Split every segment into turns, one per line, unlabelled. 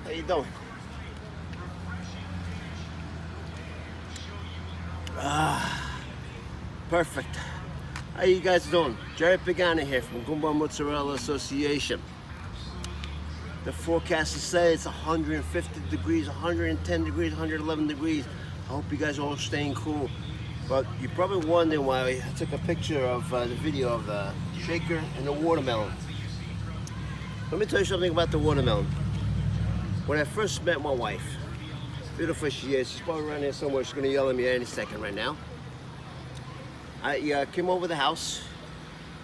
How you doing? Perfect. How you guys doing? Jerry Pagani here from Gumba Mozzarella Association. The forecast is saying it's 150 degrees, 110 degrees, 111 degrees. I hope you guys are all staying cool. But you're probably wondering why I took a picture of the video of the shaker and the watermelon. Let me tell you something about the watermelon. When I first met my wife, beautiful she is, she's probably around here somewhere, she's gonna yell at me any second right now. I came over the house,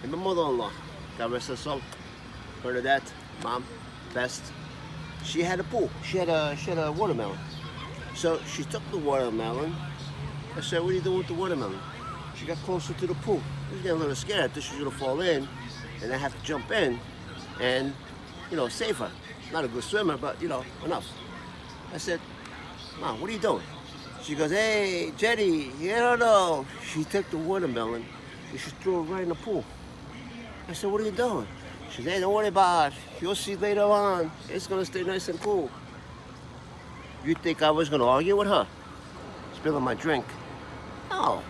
and my mother-in-law, God rest her soul, Bernadette, mom, best. She had a pool. She had a watermelon. So she took the watermelon. I said, "What are you doing with the watermelon?" She got closer to the pool. I was getting a little scared. I thought she was gonna fall in, and I had to jump in, and save her. Not a good swimmer, but enough. I said, "Mom, what are you doing?" She goes, "Hey, Jenny, you don't know." She took the watermelon and she threw it right in the pool. I said, "What are you doing?" She said, "Hey, don't worry about it. You'll see later on. It's gonna stay nice and cool." You think I was gonna argue with her? Spilling my drink. No,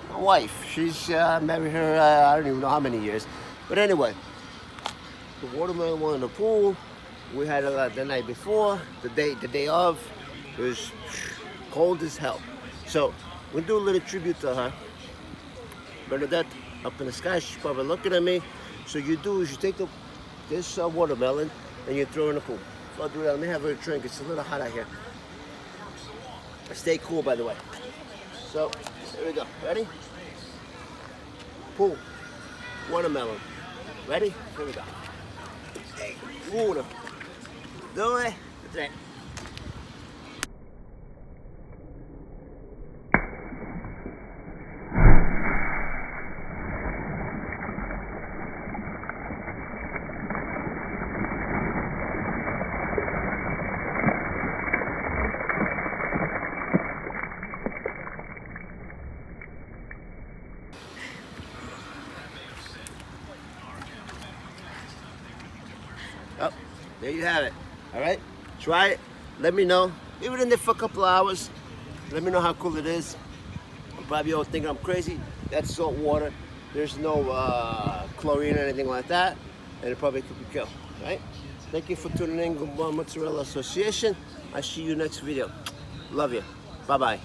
my wife. She's married her, I don't even know how many years. But anyway, the watermelon was in the pool. We had it the night before, the day of. It was cold as hell. So we'll do a little tribute to her. Bernadette, up in the sky, she's probably looking at me. So you do is you take this watermelon and you throw it in the pool. So I'll do that. Let me have a drink. It's a little hot out here. Stay cool, by the way. So here we go. Ready? Pool. Watermelon. Ready? Here we go. Hey, water. Do it. That's right. Oh, there you have it. All right, try it. Let me know. Leave it in there for a couple of hours. Let me know how cool it is. You probably all think I'm crazy. That's salt water. There's no chlorine or anything like that, and it probably could be killed. Right? Thank you for tuning in, Gumba Mozzarella Association. I'll see you next video. Love you. Bye bye.